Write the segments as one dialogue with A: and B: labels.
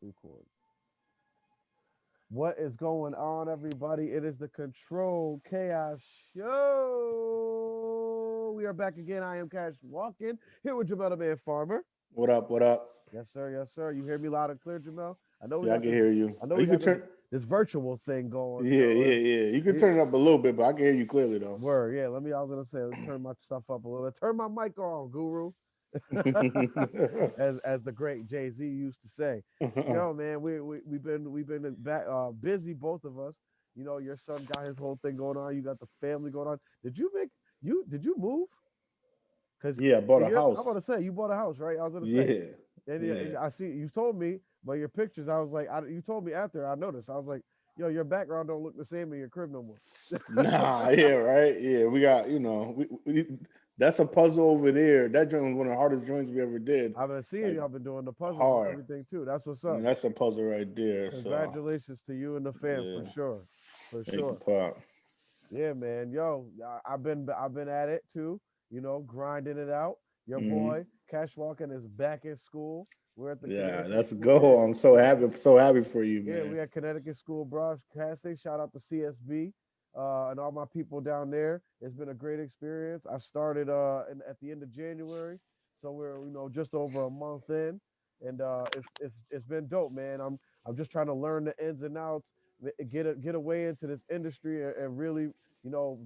A: Record. What is going on, everybody? It is the Control Chaos Show. We are back again. I am Cash Walken here with Jamell The Man Farmer.
B: What up? What up?
A: Yes, sir. Yes, sir. You hear me loud and clear, Jamel? I know we
B: Yeah, I
A: got
B: can
A: this.
B: hear you.
A: I know
B: Oh,
A: we
B: you
A: got
B: could
A: this
B: turn.
A: this virtual thing going.
B: Yeah, yeah, yeah. You can
A: It-
B: turn it up a little bit, but I can hear you clearly though.
A: word. Yeah. Let me. I was gonna say. Let me turn my stuff up a little bit. Turn my mic on, Guru. As the great Jay Z used to say. Yo, man, we've been back busy, both of us. You know, your son got his whole thing going on. You got the family going on. Did you move? Cause
B: Yeah, I bought a
A: you're I'm
B: house.
A: gonna say you bought a house, right? I was gonna say,
B: Yeah,
A: and
B: yeah.
A: I see you told me, but your pictures, I was like, you told me after I noticed. I was like, yo, your background don't look the same in your crib no more.
B: Nah, yeah, right. Yeah, we got that's a puzzle over there. That joint was one of the hardest joints we ever did.
A: I've been seeing
B: Like
A: y'all been doing the puzzles and
B: hard.
A: everything too. That's what's
B: And
A: up.
B: that's a puzzle right there. So
A: Congratulations to you and the fam for
B: yeah,
A: sure, for
B: thank you,
A: sure.
B: Pop.
A: Yeah, man. Yo, I've been at it too. You know, grinding it out. Your
B: Hmm.
A: boy Cash Walken is back in school. We're at the
B: Yeah,
A: Connecticut
B: let's
A: school. Yeah,
B: go. I'm so happy. I'm so happy for you,
A: yeah.
B: man.
A: We at Connecticut School Broadcasting. Shout out to CSB and all my people down there. It's been a great experience. I started at the end of January, so we're just over a month in, and it's been dope, man. I'm just trying to learn the ins and outs, get away into this industry, and really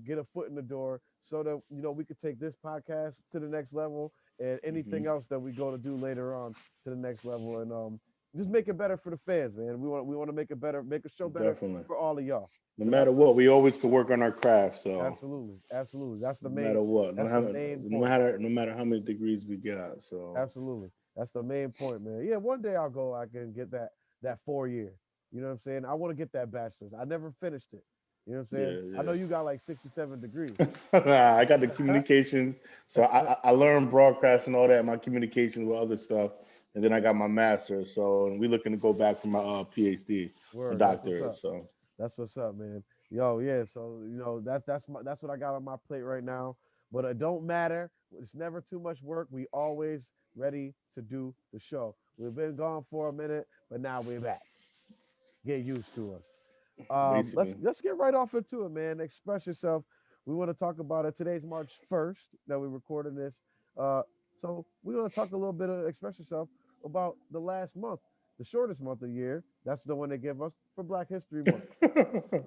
A: get a foot in the door, so that we could take this podcast to the next level, and
B: Hmm.
A: anything else that we go to do later on to the next level, and just make it better for the fans, man. We want to make it better, make a show better
B: Definitely.
A: for all of y'all.
B: No
A: So that's
B: matter what, we always could work on our craft. So
A: absolutely, absolutely. That's the
B: no
A: main.
B: matter what,
A: That's the main point.
B: no matter how many degrees we got. So
A: Absolutely, that's the main point, man. Yeah, one day I'll go. I can get that 4 year. You know what I'm saying? I want to get that bachelor's. I never finished it. You know what I'm saying?
B: yeah,
A: I know
B: yeah.
A: you got like 67 degrees.
B: I got the communications, so I learned broadcast and all that. My communications with other stuff, and then I got my master's. So and we looking to go back for my PhD, my
A: Word. That's what's
B: doctorate.
A: up.
B: So
A: That's what's up, man. Yo, yeah. So that's what I got on my plate right now. But it don't matter. It's never too much work. We always ready to do the show. We've been gone for a minute, but now we're back. Get used to us. Let's
B: basically,
A: let's get right off into it, man. Express yourself. We want to talk about it. Today's March 1st that we're recording this. Uh, so we want to talk a little bit of express yourself about the last month, the shortest month of the year. That's the one they give us for Black History Month.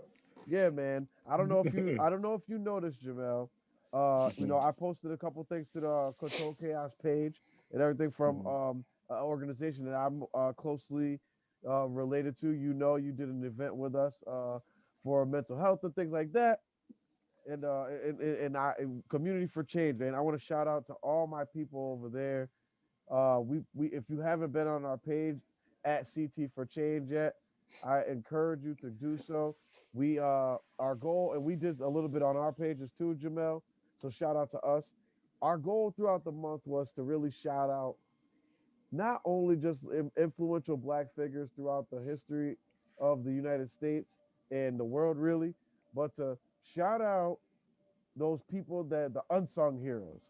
A: Yeah, man. I don't know if you noticed, Jamel. I posted a couple things to the Control Chaos page and everything from an organization that I'm closely related to. You did an event with us for mental health and things like that, and community for change, man. I want to shout out to all my people over there. We if you haven't been on our page at CT for Change yet, I encourage you to do so. We our goal, and we did a little bit on our pages too, Jamel. So shout out to us. Our goal throughout the month was to really shout out not only just influential Black figures throughout the history of the United States and the world, really, but to shout out those people, that the unsung heroes.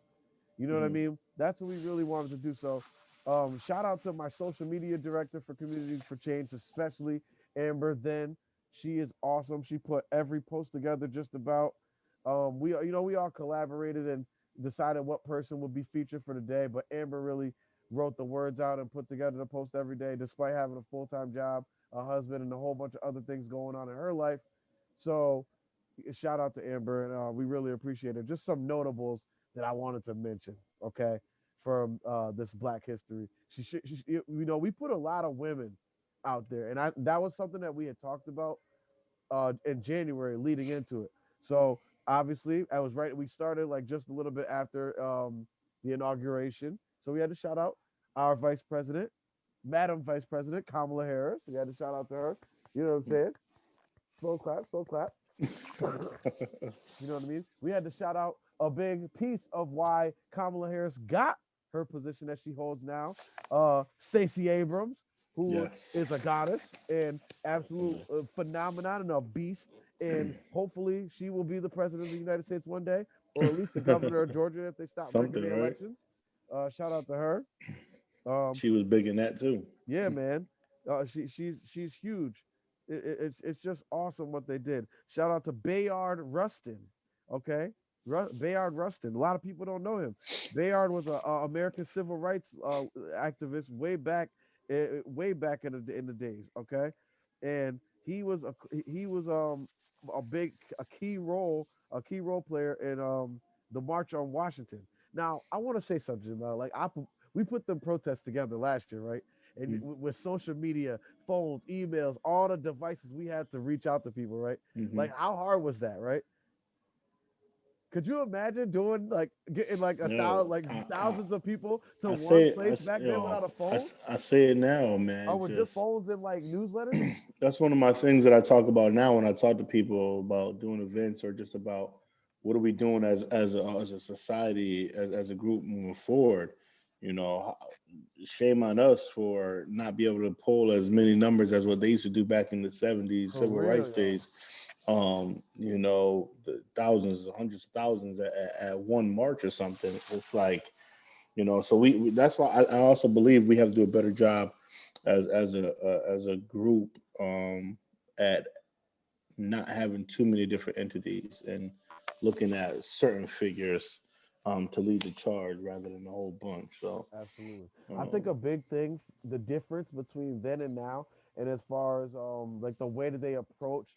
A: You know what I
B: Mhm.
A: mean? That's what we really wanted to do. So, shout out to my social media director for Community for Change, especially Amber. Then she is awesome. She put every post together just about. We all collaborated and decided what person would be featured for the day. But Amber really wrote the words out and put together the post every day, despite having a full time job, a husband, and a whole bunch of other things going on in her life. So shout out to Amber, and we really appreciate it. Just some notables that I wanted to mention, okay, from this Black History. We put a lot of women out there, and that was something that we had talked about in January leading into it. So obviously, I was right. We started like just a little bit after the inauguration, so we had to shout out our Vice President, Madam Vice President Kamala Harris. We had to shout out to her. You know what I'm saying? Slow clap, slow clap. You know what I mean? We had to shout out a big piece of why Kamala Harris got her position that she holds now. Stacey Abrams, who
B: Yes.
A: is a goddess and absolute phenomenon and a beast, and hopefully she will be the president of the United States one day, or at least the governor of Georgia if they stop rigging
B: Something,
A: the
B: right?
A: elections. Shout out to her. Um,
B: She was big in that too.
A: yeah, man. She's huge. It's just awesome what they did. Shout out to Bayard Rustin. Okay, Bayard Rustin. A lot of people don't know him. Bayard was a American civil rights activist way back in the days. Okay, and he was a key role player in the March on Washington. Now I want to say something about we put them protests together last year, right? And with social media, phones, emails, all the devices we had to reach out to people, right?
B: Mm-hmm.
A: Like, how hard was that, right? Could you imagine doing like getting like
B: Yo,
A: thousands of people to
B: I
A: one
B: say it,
A: place back then
B: yo,
A: without a phone?
B: I say it now,
A: Or
B: man.
A: with just
B: Just
A: phones and like newsletters?
B: that's one of my things that I talk about now when I talk to people about doing events or just about what are we doing as a society, as a group moving forward. You know, shame on us for not be able to pull as many numbers as what they used to do back in the 70s,
A: For
B: civil
A: real,
B: rights
A: yo.
B: days. You know, the thousands, hundreds of thousands at one march or something. It's like, you know, so that's why I also believe we have to do a better job as a group at not having too many different entities and looking at certain figures to lead the charge rather than a whole bunch. So
A: Absolutely. I think
B: um,
A: a big thing, the difference between then and now, and as far as like the way that they approach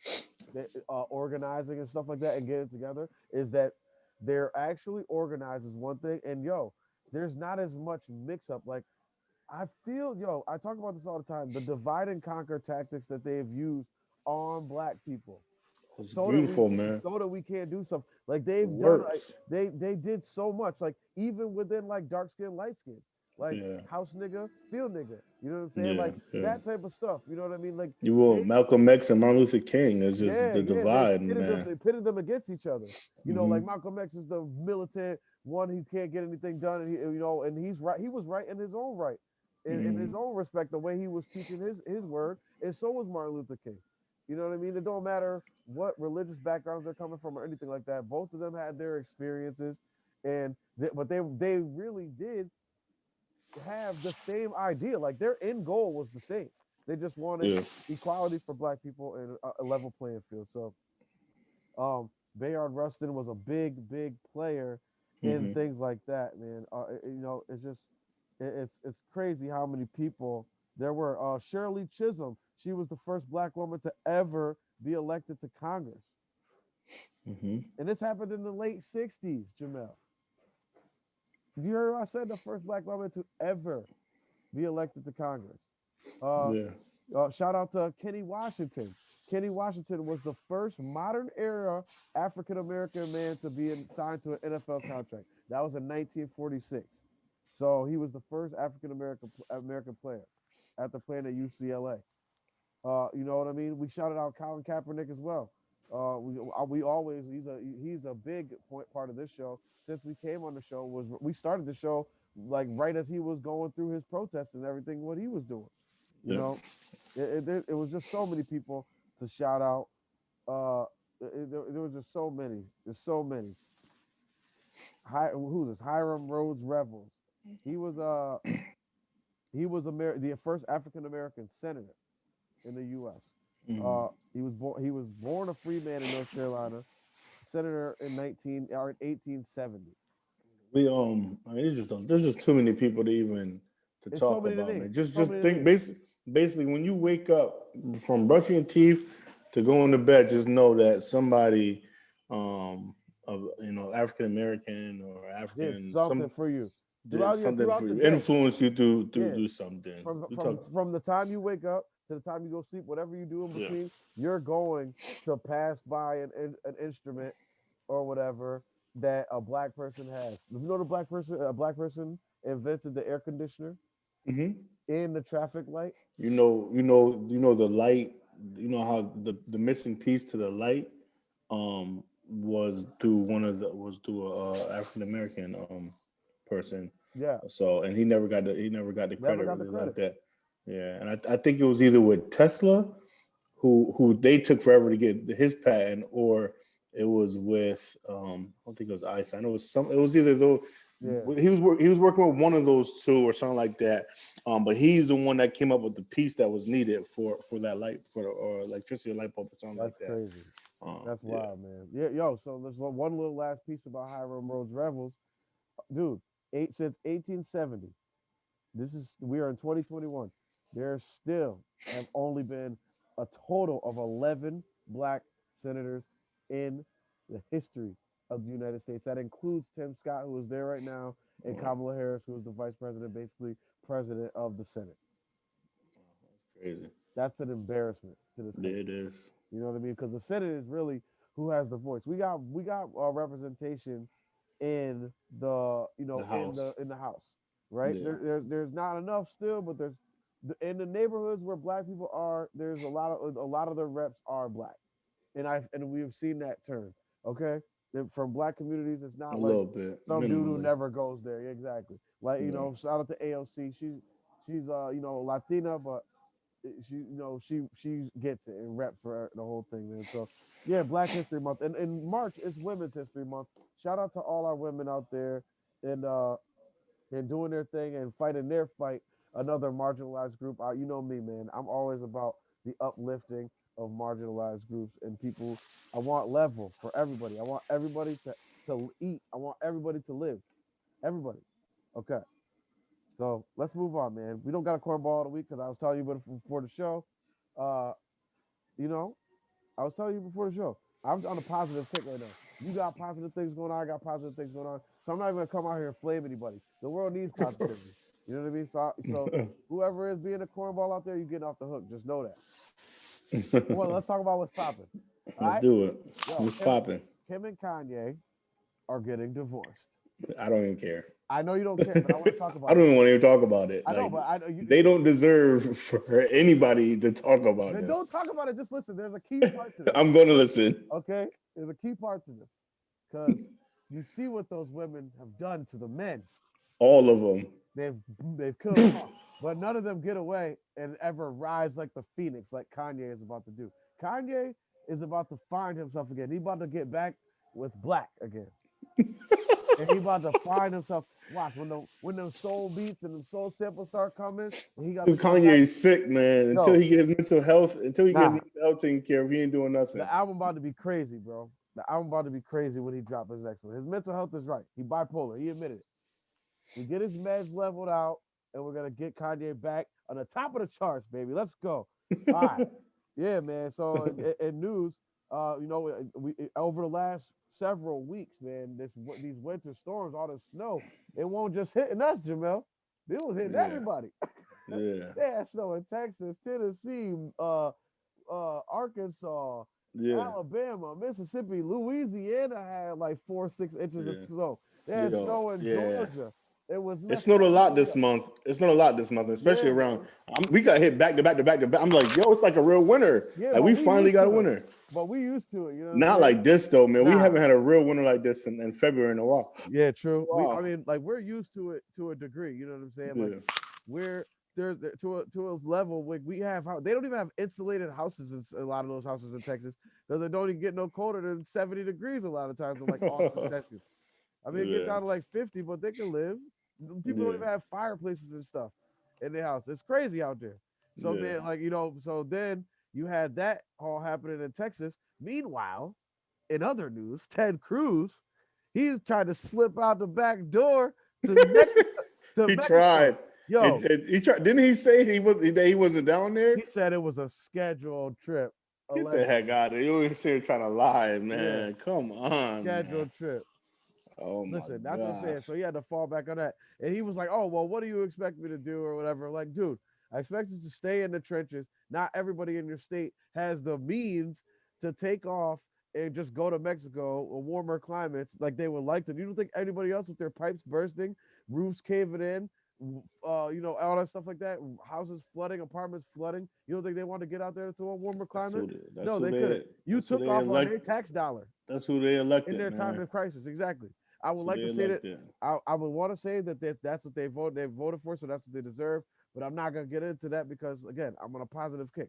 A: organizing and stuff like that and getting together, is that they're actually organized as one thing. And yo, there's not as much mix up. Like I feel, yo, I talk about this all the time. The divide and conquer tactics that they've used on black people
B: it's
A: so that we
B: beautiful, man.
A: can't do something. Like
B: It
A: they've done like
B: works.
A: they did so much. Like even within like dark skin, light skin, like
B: Yeah,
A: house nigga, field nigga. You know what I'm saying?
B: yeah,
A: Like
B: yeah.
A: that type of stuff. You know what I mean? Like
B: You will
A: they
B: Malcolm X and Martin Luther King is just
A: yeah,
B: the
A: yeah. They
B: divide,
A: pitted them.
B: man.
A: They pitted them against each other. You know, like
B: Hmm.
A: Malcolm X is the militant one who can't get anything done, and and he's right. He was right in his own right, in his
B: Hmm.
A: own respect, the way he was teaching his word, and so was Martin Luther King. You know what I mean? It don't matter what religious backgrounds they're coming from or anything like that. Both of them had their experiences, and but they really did have the same idea. Like their end goal was the same. They just wanted
B: Yeah.
A: equality for black people and a level playing field. So Bayard Rustin was a big player in
B: Hmm.
A: things like that, man. It's just it's crazy how many people there were. Shirley Chisholm, she was the first black woman to ever be elected to Congress,
B: Hmm.
A: and this happened in the late '60s. Jamel, did you hear what I said? The first black woman to ever be elected to Congress. Uh,
B: Yeah.
A: Shout out to Kenny Washington. Kenny Washington was the first modern era African American man to be signed to an NFL contract. That was in 1946. So he was the first African American player after playing at UCLA. You know what I mean? We shouted out Colin Kaepernick as well. We always he's a big part of this show. Since we came on the show, was we started the show like right as he was going through his protests and everything what he was doing. You
B: Yeah.
A: know, it was just so many people to shout out. Uh, there was just so many. There's so many. Who's this? Hiram Rhodes Revels. He was the first African American senator in the U.S.
B: Mhm.
A: He was born a free man in North Carolina. Senator in 1870.
B: I mean, there's just too many people to even to
A: It's so
B: talk
A: many to
B: about,
A: name.
B: man.
A: So
B: Just
A: many to
B: think
A: name.
B: basically when you wake up from brushing your teeth to going to bed, just know that somebody of African American or
A: Did
B: African
A: something
B: some
A: for you
B: did something for
A: throughout the
B: you,
A: day.
B: influence you to
A: Yeah,
B: do something. We talk,
A: from the time you wake up to the time you go sleep, whatever you do in
B: yeah,
A: between, you're going to pass by an instrument or whatever that a black person has. You know a black person invented the air conditioner
B: hmm
A: in the traffic light.
B: the light. You know how the missing piece to the light was through a African American person.
A: Yeah,
B: So and he never got the
A: never
B: credit
A: got the
B: really like
A: credit.
B: that. Yeah, and I think it was either with Tesla who they took forever to get his patent, or it was with I don't think it was Einstein. It was either though
A: Yeah,
B: he was working with one of those two or something like that. But he's the one that came up with the piece that was needed for that light for or electricity light bulb or something
A: that's
B: like that.
A: crazy. That's
B: Yeah,
A: wild, man. Yeah, yo. So there's one little last piece about Hiram Rhodes Revels, dude. Since 1870. We are in 2021. There still have only been a total of 11 black senators in the history of the United States. That includes Tim Scott, who is there right now, and Kamala Harris, who is the vice president, basically president of the Senate.
B: crazy.
A: That's an embarrassment to this
B: Yeah,
A: country.
B: it is.
A: You know what I mean? Because the Senate is really who has the voice. We got representation in the
B: The house.
A: in the House, right?
B: Yeah,
A: There's not enough still, but there's in the neighborhoods where black people are. There's a lot of the reps are black, and we've seen that turn. Okay, from black communities, it's
B: a
A: not like
B: little bit,
A: some dude who
B: minimally.
A: never goes there. Yeah, exactly. Like
B: Yeah,
A: shout out to AOC. She's Latina, but she gets it and reps for the whole thing, man. So yeah, Black History Month, and in March it's Women's History Month. Shout out to all our women out there and doing their thing and fighting their fight. Another marginalized group. You know me, man. I'm always about the uplifting of marginalized groups and people. I want level for everybody. I want everybody to eat. I want everybody to live. Everybody. Okay. So let's move on, man. We don't got a cornball of the week because I was telling you before the show. Uh, you know, I was telling you before the show. I'm on a positive kick right now. You got positive things going on. I got positive things going on. So I'm not even gonna come out here and flame anybody. The world needs positivity. You know what I mean? So whoever is being a cornball out there, you getting off the hook. Just know that. Well, let's talk about what's popping. All
B: let's
A: right,
B: do it.
A: yo,
B: What's popping?
A: Kim and Kanye are getting divorced.
B: I don't even care.
A: I know you don't care, but I want to talk
B: I
A: about
B: don't
A: it.
B: even want to even talk about it.
A: I know,
B: Like
A: but I know
B: they don't deserve for anybody to talk about
A: then
B: this.
A: don't talk about it. Just listen. There's a key part to this.
B: I'm going to listen.
A: Okay, there's a key part to this because you see what those women have done to the men.
B: All of them.
A: They've they've killed them off, but none of them get away and ever rise like the phoenix, like Kanye is about to do. Kanye is about to find himself again. He about to get back with black again, and he about to find himself. Watch when the soul beats and the soul samples start coming, and he got to
B: Dude,
A: come back.
B: Kanye is sick, man. Until
A: Yo,
B: he gets mental health, until he gets
A: nah,
B: mental health taken care of, he ain't doing nothing.
A: the album about to be crazy, bro. The album about to be crazy when he drops his next one. His mental health is right. He bipolar. He admitted it. We get his meds leveled out, and we're gonna get Kanye back on the top of the charts, baby. Let's go. All right, yeah, man. So in news, we over the last several weeks, man, these winter storms, all the snow, it won't just hitting us, Jamel. It was hitting
B: Yeah,
A: everybody.
B: yeah,
A: They had snow in Texas, Tennessee, Arkansas,
B: yeah,
A: Alabama, Mississippi, Louisiana had like 4, 6 inches of
B: yeah.
A: snow. They had
B: Yo,
A: snow in
B: yeah.
A: Georgia. It was
B: It
A: messing
B: snowed a lot
A: everybody
B: this
A: up.
B: month. It snowed a lot this month, especially
A: Yeah,
B: around.
A: man.
B: We got hit back to back to back to back. I'm like, yo, it's like a real winter.
A: Yeah,
B: Like
A: but
B: we
A: we
B: finally
A: used
B: got a
A: to it.
B: winter.
A: But we used to it. You know what I'm
B: Not
A: saying?
B: like this though, man. We
A: Nah.
B: haven't had a real winter like this in February in a while.
A: Yeah, true. I
B: Wow.
A: mean, like we're used to it to a degree. You know what I'm saying? Like
B: Yeah.
A: we're to a level like we have they don't even have insulated houses in a lot of those houses in Texas because they don't even get no colder than 70 degrees a lot of times in like Austin, Texas. I mean, it get
B: Yeah.
A: down to like 50, but they can live. People don't
B: Yeah.
A: even have fireplaces and stuff in their house. It's crazy out there. So
B: Yeah.
A: man, like so then you had that all happening in Texas. Meanwhile, in other news, Ted Cruz, he's trying to slip out the back door to Mexico. To
B: He
A: Mexico.
B: tried.
A: Yo,
B: He tried. Didn't he say he wasn't down there?
A: he said it was a scheduled trip,
B: Get the heck
A: allegedly.
B: out of here. You always here trying to lie,
A: Yeah,
B: man. Come on, man.
A: scheduled trip.
B: Oh my
A: Listen, that's what I'm saying.
B: gosh.
A: So he had to fall back on that. And he was like, oh, well, what do you expect me to do or whatever? Like, dude, I expect you to stay in the trenches. Not everybody in your state has the means to take off and just go to Mexico or warmer climates like they would like to. You don't think anybody else with their pipes bursting, roofs caving in, all that stuff like that, houses flooding, apartments flooding. You don't think they want to get out there to a warmer climate?
B: That's
A: No,
B: who
A: they couldn't.
B: they
A: You
B: that's who
A: took
B: they
A: off on
B: elect.
A: their tax dollar
B: That's who they
A: in
B: elected,
A: their time
B: man.
A: of crisis. Exactly. I
B: That's
A: would
B: who
A: like
B: they
A: to say that
B: elected.
A: I would want to say that that's what they voted for, so that's what they deserve. But I'm not gonna get into that because again, I'm on a positive kick.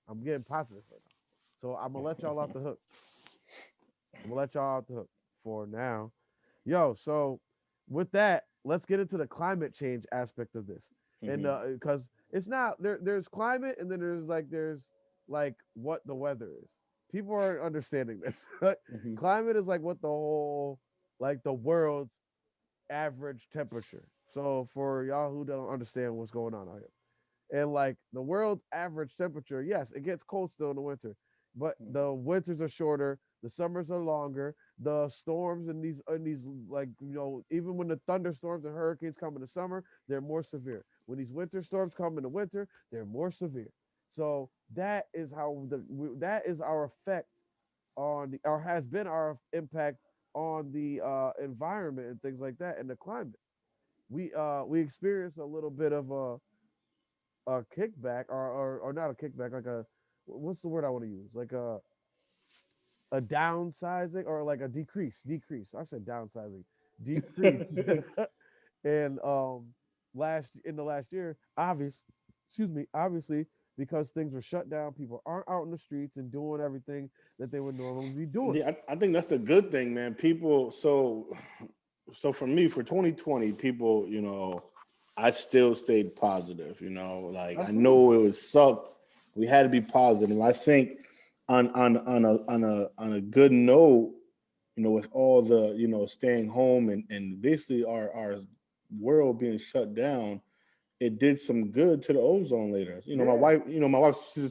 A: I'm getting positive right now. So I'm gonna let y'all off the hook. I'm gonna let y'all off the hook for now. Yo, so with that, let's get into the climate change aspect of this, and
B: Hmm.
A: because it's not there. There's climate, and then there's like what the weather is. People aren't understanding this.
B: Hmm.
A: Climate is like what the whole like the world's average temperature. So for y'all who don't understand what's going on out here, and like the world's average temperature, yes, it gets cold still in the winter, but the winters are shorter, the summers are longer, the storms and these like even when the thunderstorms and hurricanes come in the summer, they're more severe. When these winter storms come in the winter, they're more severe. So that is how that is our effect on the or has been our impact on the environment and things like that and the climate. We experience a little bit of a kickback or not a kickback, like a what's the word I want to use, like a downsizing or like a decrease. I said downsizing, decrease. And last in the last year, obviously, because things were shut down, people aren't out in the streets and doing everything that they would normally be doing.
B: Yeah, I think that's the good thing, man. People, so for me, for 2020, people, I still stayed positive. Like I
A: Absolutely.
B: know it was sucked. We had to be positive. I think on a good note, with all the staying home and basically our world being shut down, it did some good to the ozone layers.
A: Yeah.
B: My wife, she's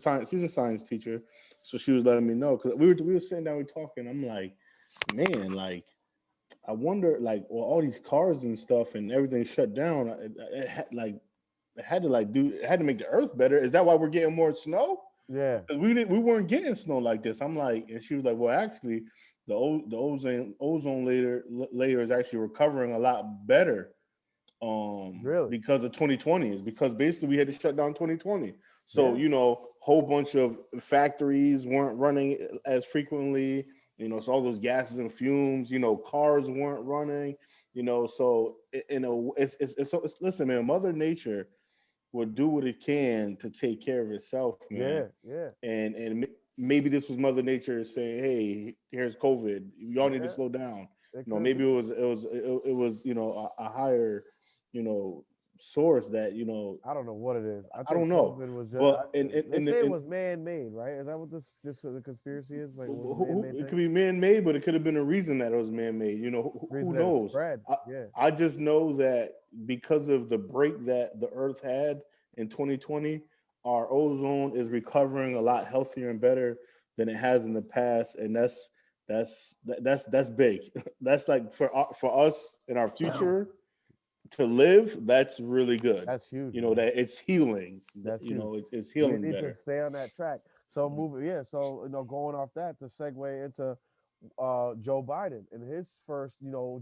B: a science teacher, so she was letting me know because we were sitting down, we talking. I'm like, man, like I wonder, like, well, all these cars and stuff and everything shut down. It had to it had to make the earth better. Is that why we're getting more snow?
A: Yeah.
B: 'Cause we weren't getting snow like this. I'm like, and she was like, well, actually, the ozone layer is actually recovering a lot better
A: Really.
B: because of 2020 is because basically we had to shut down 2020. So
A: Yeah.
B: whole bunch of factories weren't running as frequently. So all those gases and fumes. Cars weren't running. So listen, man, Mother Nature will do what it can to take care of itself, man.
A: Yeah. Yeah.
B: And maybe this was Mother Nature saying, "Hey, here's COVID. Y'all need to
A: Yeah.
B: slow down."
A: It could
B: Maybe
A: be.
B: it was a higher you know source that
A: I don't know what it is. I
B: I
A: think
B: don't know,
A: COVID was just.
B: but
A: They say it was man-made, right? Is that what this the conspiracy is? Like, it was a man-made
B: it could
A: thing.
B: be man-made, but it could have been a reason that it was man-made. Who
A: Reason that it
B: knows?
A: spread.
B: I,
A: Yeah.
B: I just know that because of the break that the Earth had in 2020, our ozone is recovering a lot healthier and better than it has in the past, and that's big. That's like for us in our future to live. That's really good.
A: That's huge, man.
B: That it's healing.
A: That's huge.
B: It's
A: We
B: healing
A: need to
B: better.
A: stay on that track. So moving, yeah. So going off that to segue into Joe Biden in his first,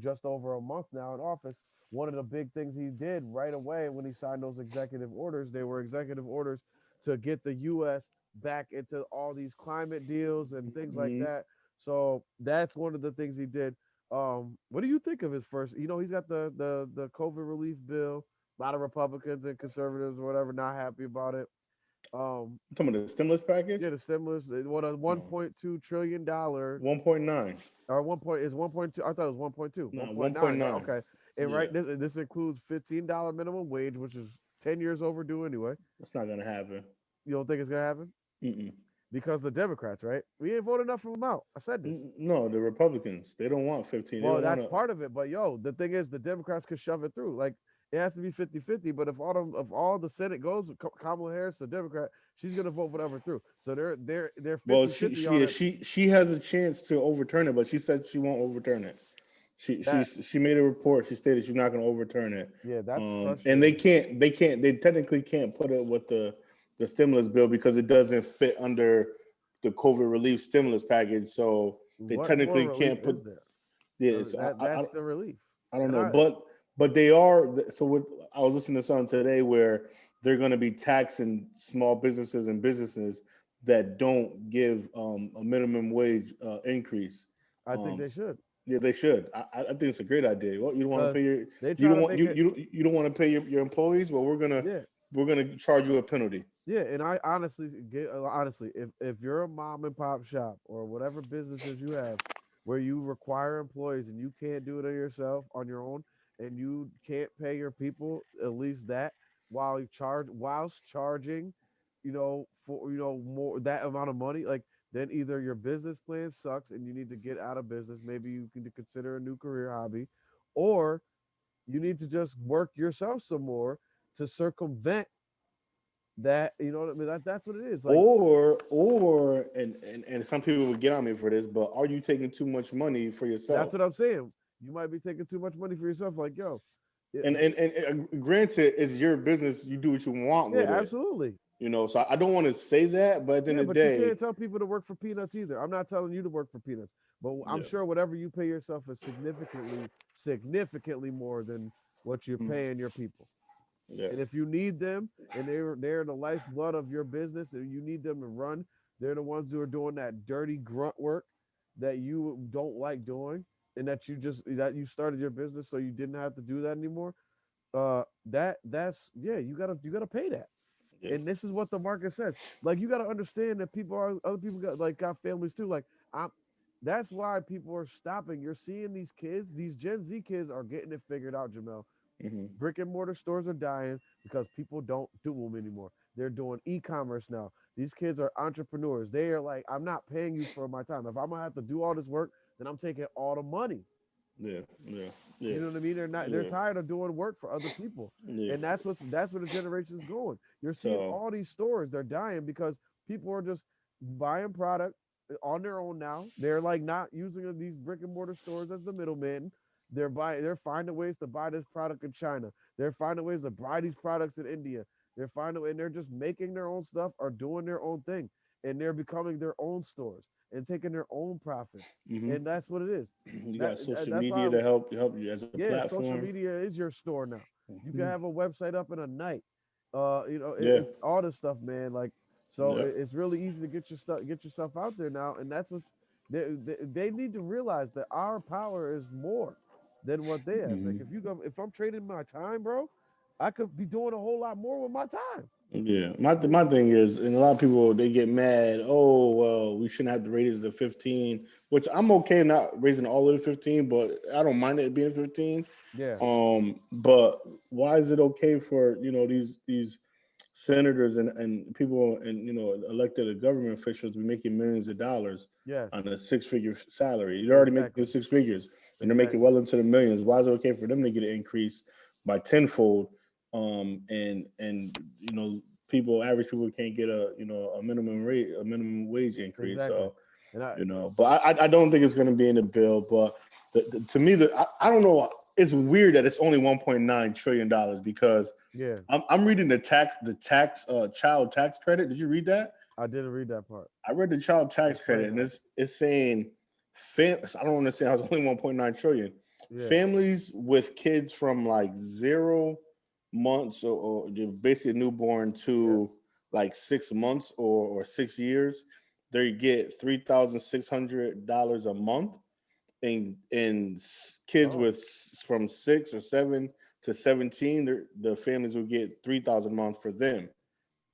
A: just over a month now in office. One of the big things he did right away when he signed those executive orders, they were executive orders to get the U.S. back into all these climate deals and things like
B: Mhm.
A: that. So that's one of the things he did. What do you think of his first? He's got the COVID relief bill. A lot of Republicans and conservatives or whatever not happy about it. Um,
B: I'm talking about the stimulus package.
A: yeah, the stimulus, they want a
B: No,
A: $1.2 trillion
B: 1.9.
A: or 1 point is 1.2. I thought it was 1.2,
B: No,
A: 1.9. Right?
B: 1.9.
A: Okay. And
B: Yeah,
A: right, this includes $15 minimum wage, which is 10 years overdue anyway.
B: that's not gonna happen.
A: You don't think it's gonna happen?
B: Mm-mm.
A: Because the Democrats, right? We ain't voted enough of them out. I said this.
B: No, the Republicans, they don't want 15. They
A: Well,
B: don't want
A: that's
B: to.
A: part of it. But yo, the thing is, the Democrats could shove it through. Like it has to be 50-50. But if all the Senate goes with Kamala Harris, the Democrat, she's gonna vote whatever through. So they're
B: Well,
A: 50-50 on it.
B: she has a chance to overturn it, but she said she won't overturn it.
A: That
B: She made a report. She stated she's not going to overturn it.
A: yeah, that's
B: And they
A: frustrating.
B: can't they technically can't put it with the stimulus bill because it doesn't fit under the COVID relief stimulus package. So they
A: What more
B: technically
A: relief
B: can't put
A: is there?
B: this.
A: That's the relief.
B: I don't
A: And
B: know,
A: I
B: but they are. So what I was listening to something today where they're going to be taxing small businesses and businesses that don't give a minimum wage increase.
A: I think
B: Um,
A: they should
B: yeah, they should. I think it's a great idea. Well, you don't want to
A: because
B: pay your
A: they
B: you
A: try
B: don't
A: to
B: want
A: make it.
B: you don't want to pay your employees. Well,
A: Yeah,
B: we're gonna charge you a penalty.
A: yeah. And I honestly, if you're a mom and pop shop or whatever businesses you have where you require employees and you can't do it yourself on your own, and you can't pay your people at least that whilst charging, for more that amount of money, like then either your business plan sucks and you need to get out of business. Maybe you can consider a new career hobby, or you need to just work yourself some more to circumvent that. You know what I mean? That's what it is. Like
B: And some people would get on me for this, but are you taking too much money for
A: that's
B: yourself?
A: what I'm saying. You might be taking too much money for yourself. Like, yo, this,
B: And granted, it's your business. You do what you want
A: yeah,
B: with it,
A: absolutely.
B: So I don't want to say that, but at the end
A: Yeah,
B: of the
A: but you
B: day,
A: can't tell people to work for peanuts either. I'm not telling you to work for peanuts, but I'm
B: yeah,
A: sure whatever you pay yourself is significantly more than what you're
B: mm,
A: paying your people.
B: yeah,
A: And if you need them and they're the lifeblood of your business and you need them to run, they're the ones who are doing that dirty grunt work that you don't like doing and that you started your business so you didn't have to do that anymore. That's yeah, you gotta pay that.
B: yeah,
A: And this is what the market says. Like you got to understand that other people got families too. Like I'm, that's why people are stopping. You're seeing these kids, these Gen Z kids are getting it figured out, Jamel.
B: hmm
A: Brick and mortar stores are dying because people don't do them anymore. They're doing e-commerce now. These kids are entrepreneurs. They are like, I'm not paying you for my time. If I'm gonna have to do all this work, then I'm taking all the money.
B: yeah, yeah, yeah,
A: You know what I mean? They're
B: yeah,
A: tired of doing work for other people.
B: yeah.
A: And that's where the generation's going. You're seeing
B: So,
A: all these stores, they're dying because people are just buying product on their own now. They're like not using these brick and mortar stores as the middleman. They're finding ways to buy this product in China. They're finding ways to buy these products in India. And they're just making their own stuff or doing their own thing. And they're becoming their own stores and taking their own profits.
B: hmm
A: And that's what it is.
B: you got social
A: That's
B: media
A: why
B: to help you as a
A: yeah, social
B: platform.
A: media is your store now. You can
B: Mhm.
A: have a website up in a night.
B: Yeah,
A: It's all this stuff, man. Like, so
B: yeah,
A: it's really easy to get yourself out there now, and that's what's they need to realize that our power is more than what they have. Like,
B: hmm
A: if I'm trading my time, bro, I could be doing a whole lot more with my time.
B: yeah. My thing is, and a lot of people they get mad. Oh well, we shouldn't have to raise it to 15, which I'm okay not raising all of the 15, but I don't mind it being 15.
A: Yeah,
B: But why is it okay for these senators and people and elected government officials to be making millions of dollars
A: yes,
B: on a six-figure salary? You're already making
A: exactly,
B: six figures, and they're making
A: exactly,
B: well into the millions. Why is it okay for them to get an increase by tenfold? And people, average people, can't get a minimum rate, a minimum wage increase.
A: exactly.
B: So
A: And
B: but I don't think it's going to be in the bill. But to me, I don't know. It's weird that it's only 1.9 trillion dollars because
A: yeah,
B: I'm reading the child tax credit. Did you read that?
A: I didn't read that part.
B: I read the child tax credit,
A: Explain
B: and
A: that.
B: it's saying, I don't understand how it's only 1.9 trillion.
A: Yeah.
B: Families with kids from like 0 months or basically a newborn
A: Yep.
B: to like 6 months or 6 years, they get $3,600 a month, and kids
A: Oh,
B: from 6 or 7 to 17, the families will get 3,000 a month for them.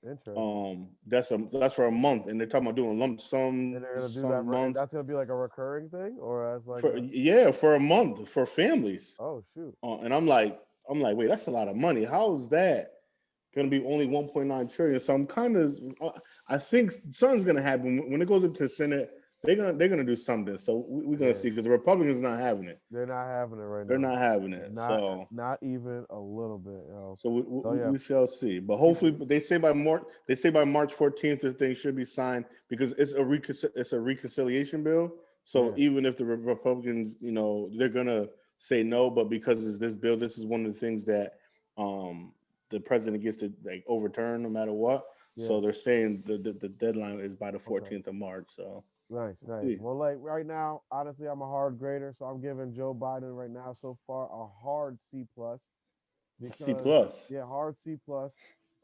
A: interesting.
B: That's for a month, and they're talking about doing lump
A: And
B: sums
A: they're gonna do
B: some
A: that, and
B: months
A: that's gonna be like a recurring thing, or as like
B: for
A: a
B: for a month for families.
A: oh shoot,
B: And I'm like, wait, that's a lot of money. How is that going to be only 1.9 trillion? So I think something's going to happen when it goes up to the Senate. They're gonna do something. So we're gonna
A: yeah,
B: see because the Republicans not having it.
A: they're not having it right
B: They're
A: now,
B: not having it.
A: not
B: So
A: not even a little bit, yo.
B: so we,
A: So
B: we,
A: yeah,
B: we shall see. But
A: people,
B: hopefully, they say by March 14th this thing should be signed because it's a reconciliation bill. So
A: yeah,
B: even if the Republicans, they're gonna say no, but because it's this bill, this is one of the things that um the president gets to like overturn no matter what.
A: yeah,
B: So they're saying the deadline is by the
A: okay,
B: 14th of March. So
A: nice, nice.
B: see,
A: Well, like right now, honestly, I'm a hard grader, so I'm giving Joe Biden right now so far a hard C plus
B: C
A: because
B: plus.
A: yeah, hard C plus.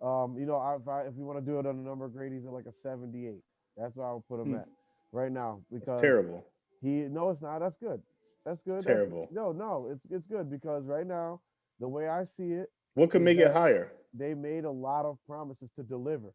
A: If you want to do it on a number grade, he's at like a 78. That's where I would put him
B: Hmm,
A: at right now
B: that's
A: because
B: terrible.
A: no, it's not. That's good. That's good. That's
B: Terrible.
A: no. It's good because right now the way I see it
B: What could
A: is
B: make it
A: that
B: higher?
A: they made a lot of promises to deliver.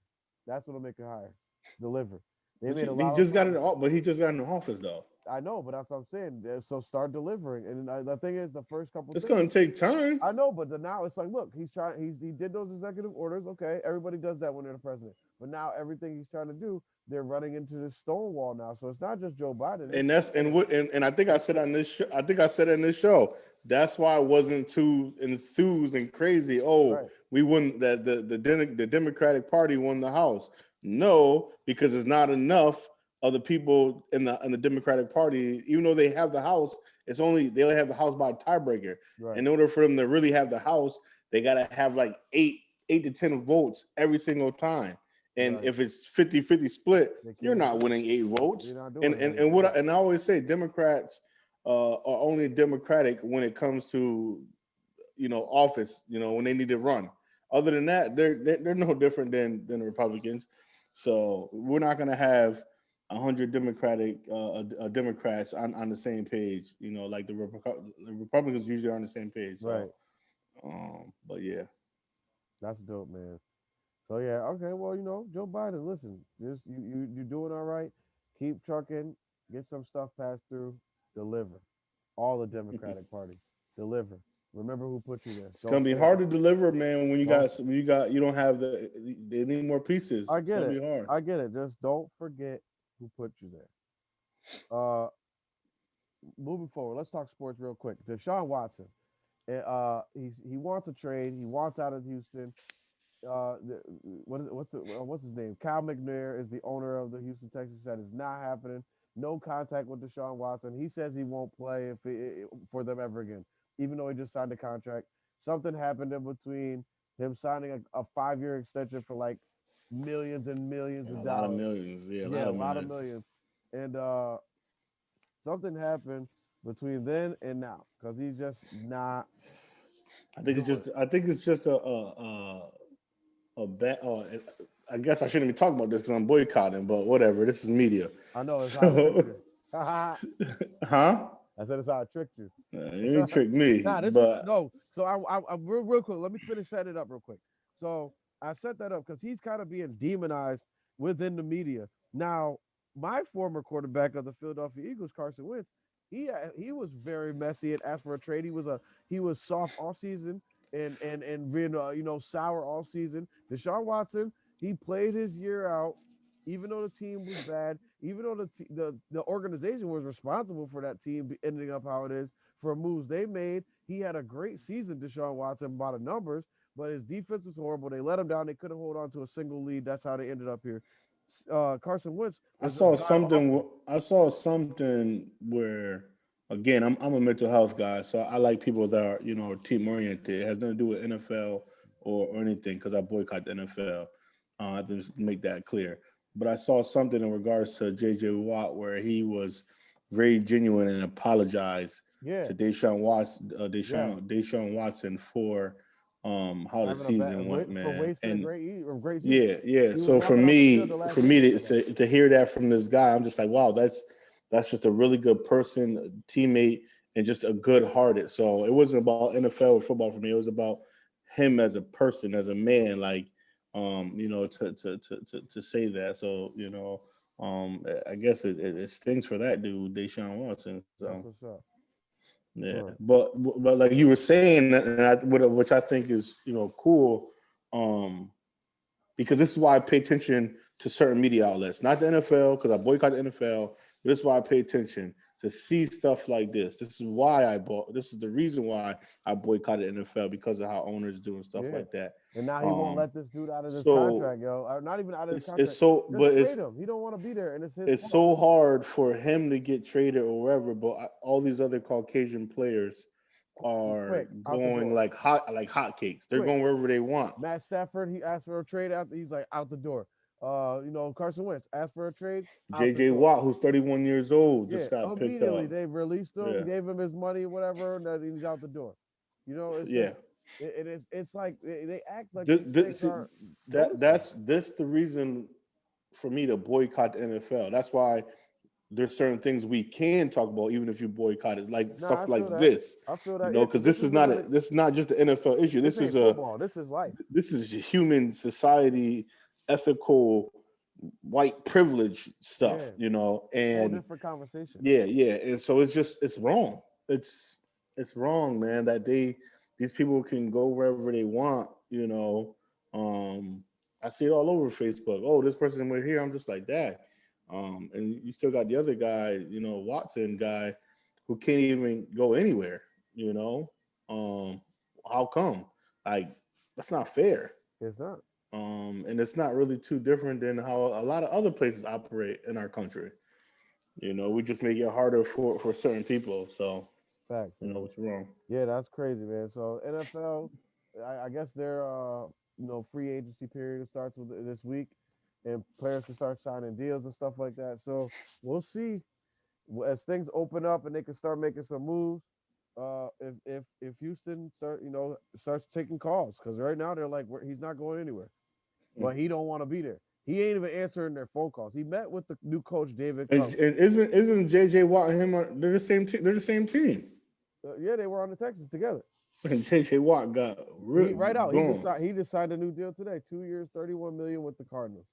A: That's what'll make it higher. Deliver. They
B: But
A: made a
B: he
A: lot of
B: just got in.
A: promises.
B: But he just got in the office though.
A: I know, but that's what I'm saying. So start delivering. And the thing is, the first couple
B: It's
A: things
B: gonna take time.
A: I know, but now it's like, look, he's trying. He did those executive orders. Okay, everybody does that when they're the president. But now everything he's trying to do, they're running into this stonewall now. So it's not just Joe Biden. It's
B: And that's
A: all
B: and
A: of them.
B: what and I think I said on this show, I think I said in this show. That's why I wasn't too enthused and crazy. Oh,
A: Right,
B: we won that the Democratic Party won the House. No, because it's not enough of the people in the Democratic Party. Even though they have the House, they only have the House by a tiebreaker.
A: right,
B: In order for them to really have the House, they gotta have like eight to 10 votes every single time. And
A: right.
B: if it's 50-50 split,
A: They
B: you're
A: can't
B: not
A: do it.
B: winning 8 votes.
A: You're not
B: And
A: doing
B: and,
A: it.
B: and
A: Yeah,
B: I always say Democrats are only Democratic when it comes to office, when they need to run. Other than that, they're no different than the Republicans. So we're not gonna have 100 Democratic Democrats on the same page. Like the Republicans usually are on the same page.
A: right.
B: So, but yeah,
A: That's dope, man. So yeah, okay. Well, Joe Biden. Listen, just you're doing all right. Keep trucking. Get some stuff passed through. Deliver. All the Democratic Party. Deliver. Remember who put you there.
B: it's
A: Don't
B: gonna be
A: forget
B: hard
A: that.
B: to deliver, man.
A: Don't.
B: You don't have they need more pieces.
A: I
B: It's
A: get
B: gonna
A: it.
B: be hard.
A: I get it. Just don't forget who put you there. Uh, moving forward, let's talk sports real quick. Deshaun Watson. He wants a trade. He wants out of Houston. What's his name? Cal McNair is the owner of the Houston Texans. Said it's not happening. No contact with Deshaun Watson. He says he won't play for them ever again, even though he just signed a contract. Something happened in between him signing a 5-year extension for like millions and millions
B: And
A: of
B: a lot of
A: dollars.
B: millions. Yeah, a
A: Yeah,
B: lot
A: a
B: of
A: lot of
B: millions.
A: millions. And something happened between then and now because he's just not doing it.
B: I think it's just a bet. I guess I shouldn't be talking about this because I'm boycotting, but whatever. This is media.
A: I know it's how to trick
B: So,
A: you. I
B: huh?
A: said it's how I tricked you.
B: You ain't trick me,
A: Nah, this is
B: but
A: no. So I real quick. Let me finish setting it up real quick. So I set that up because he's kind of being demonized within the media. Now, my former quarterback of the Philadelphia Eagles, Carson Wentz, he was very messy and asked for a trade. He was soft all season and being sour all season. Deshaun Watson, he played his year out, even though the team was bad, even though the organization was responsible for that team ending up how it is for moves they made. He had a great season, Deshaun Watson, by the numbers, but his defense was horrible. They let him down. They couldn't hold on to a single lead. That's how they ended up here. Carson Wentz was just god awful.
B: I saw something where again I'm a mental health guy, so I like people that are team oriented. It has nothing to do with NFL or anything because I boycott the NFL. I have to just make that clear. But I saw something in regards to J.J. Watt where he was very genuine and apologized
A: Yeah,
B: to
A: yeah.
B: Deshaun Watson for how the
A: Having a bad
B: season went,
A: for
B: man.
A: wasting
B: And
A: a great season.
B: yeah, yeah.
A: He was
B: So
A: walking on the field the last
B: for
A: game
B: me
A: and said that.
B: to hear that from this guy, I'm just like, wow, that's just a really good person, teammate, and just a good hearted. So it wasn't about NFL or football for me. It was about him as a person, as a man, like to say that. So I guess it stings for that dude, Deshaun Watson. So
A: That's what's up.
B: yeah,
A: Huh.
B: but like you were saying, and which I think is cool. Um, because this is why I pay attention to certain media outlets, not the NFL, because I boycott the NFL. But this is why I pay attention to see stuff like this. This is why I bought. This is the reason why I boycotted NFL because of how owners do and stuff
A: Yeah.
B: like that.
A: And now he won't
B: Um,
A: let this dude out of this
B: so
A: contract, yo. Not even out of his
B: it's
A: contract.
B: so,
A: Just
B: but
A: trade him. He don't want to be there, and it's his
B: it's
A: fault.
B: so hard for him to get traded or wherever. But all these other Caucasian players are
A: Quick out the
B: going
A: door.
B: like hotcakes. They're
A: Quick.
B: going wherever they want.
A: Matt Stafford, he asked for a trade after he's like out the door. Carson Wentz asked for a trade out the
B: J.J.
A: door.
B: Watt, who's 31 years old,
A: Yeah,
B: just got picked
A: immediately
B: up.
A: they released him,
B: Yeah,
A: gave him his money, whatever, and then he's out the door. It's just
B: yeah.
A: it's like they act like
B: This,
A: these things
B: this,
A: are bonafide.
B: that's the reason for me to boycott the NFL. That's why there's certain things we can talk about, even if you boycott it, like
A: Nah, I
B: stuff
A: feel
B: like
A: that.
B: this.
A: I feel that. Yeah, because
B: Because this is not this is not just the NFL issue.
A: this ain't football. This is life.
B: This is human society, ethical, white privilege stuff,
A: Yeah,
B: you know,
A: whole
B: and
A: different conversation.
B: yeah, and so it's wrong. It's wrong, man, that these people can go wherever they want, you know. Um, I see it all over Facebook. Oh, this person went here. I'm just like that. And you still got the other guy, you know, Watson guy, who can't even go anywhere. You know, um, how come? Like that's not fair.
A: It's not
B: And it's not really too different than how a lot of other places operate in our country. You know, we just make it harder for certain people. So
A: facts,
B: you know
A: man.
B: what's wrong.
A: Yeah, that's crazy, man. So NFL, I guess their free agency period starts with this week, and players can start signing deals and stuff like that. So we'll see as things open up and they can start making some moves. If Houston starts taking calls, because right now they're like he's not going anywhere, but he don't want to be there. He ain't even answering their phone calls. He met with the new coach David
B: And,
A: Cup.
B: and isn't JJ Watt and him? They're the same team. They're the same team.
A: Yeah, they were on the Texans together.
B: And JJ Watt got
A: He right out.
B: gone.
A: He just signed a new deal today. 2 years, 31 million with the Cardinals.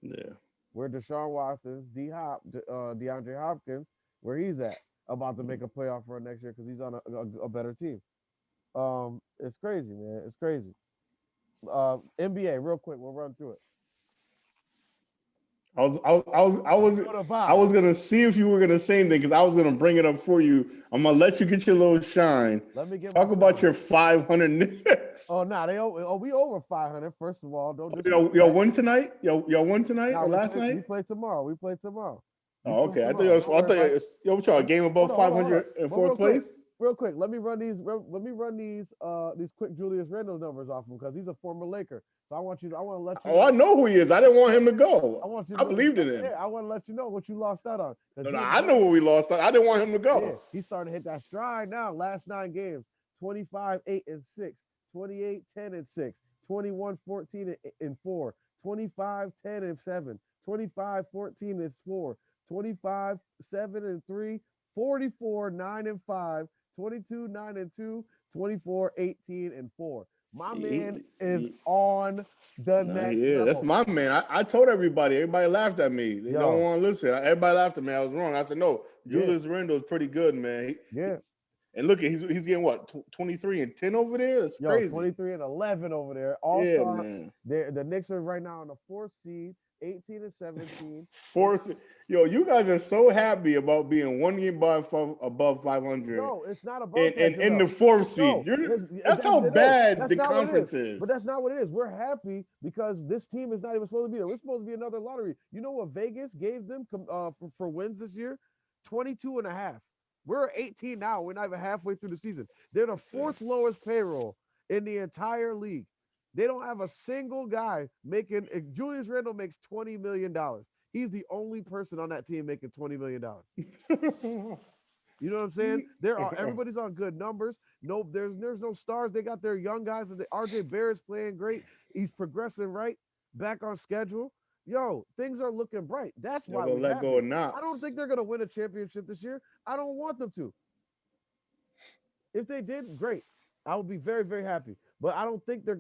B: Yeah.
A: Where Deshaun Watson's DeAndre Hopkins, where he's at, about to make a playoff run next year because he's on a better team. It's crazy, man. It's crazy. NBA, real quick, we'll run through it.
B: I was I was I was I was
A: What a
B: I
A: vibe.
B: was gonna see if you were gonna say anything because I was gonna bring it up for you. I'm gonna let you get your little shine.
A: Let me get my
B: Talk about
A: shine.
B: your 500 Knicks.
A: Oh, nah, we over 500. First of all, don't disrespect
B: Y'all
A: that.
B: won tonight. Y'all won tonight
A: Nah,
B: or last night?
A: we play tomorrow. We play tomorrow. We
B: Oh,
A: play
B: okay.
A: tomorrow. Don't
B: I
A: worry
B: thought
A: about it.
B: what y'all a game above
A: Hold on.
B: 500 in
A: But
B: fourth place.
A: real quick, let me run these quick Julius Randle numbers off him because he's a former Laker. So I want to let you
B: Oh, I
A: know.
B: know who he is. I didn't want him to
A: I
B: go.
A: want you to
B: I
A: know.
B: believed in him.
A: Yeah, I want to let you know what you lost out on because
B: No, no,
A: he
B: I know what we lost. I didn't want him to
A: yeah,
B: go.
A: he's starting to hit that stride now. Last 9 games, 25, 8 and 6, 28, 10 and 6, 21, 14 and 4, 25, 10 and 7, 25, 14 and 4, 25, 7 and 3, 44, 9 and 5, 22, 9 and 2, 24, 18 and 4. My man is on the
B: Nah,
A: next
B: yeah, that's
A: level.
B: my man. I told everybody. Everybody laughed at me. They don't
A: Yo,
B: want to listen. Everybody laughed at me. I was wrong. I said no.
A: yeah,
B: Julius Randle is pretty good, man.
A: yeah.
B: And look, he's getting what 23 and 10 over there. That's
A: Yo,
B: crazy.
A: 23 and 11 over there. All
B: Yeah,
A: star.
B: man.
A: The Knicks are right now on the fourth seed, 18 and 17.
B: Force, yo, you guys are so happy about being one game above 500,
A: No, it's not about
B: and
A: that,
B: in
A: Jamel.
B: the fourth seed.
A: No,
B: That's how
A: it is.
B: bad
A: That's
B: the
A: not what it is.
B: conference
A: But
B: is.
A: that's not what it is. We're happy because this team is not even supposed to be there. We're supposed to be another lottery. You know what Vegas gave them for wins this year? 22 and a half. We're 18 now. We're not even halfway through the season. They're the fourth lowest payroll in the entire league. They don't have a single guy making. Julius Randle makes $20 million. He's the only person on that team making $20 million. You know what I'm saying? There are everybody's on good numbers. No, there's no stars. They got their young guys. And RJ Barrett's playing great. He's progressing right, back on schedule. Yo, things are looking bright. That's
B: Y'all
A: why
B: gonna
A: we're
B: let go
A: happy.
B: of
A: I don't
B: Knox.
A: think they're gonna win a championship this year. I don't want them to. If they did, great. I would be very, very happy. But I don't think they're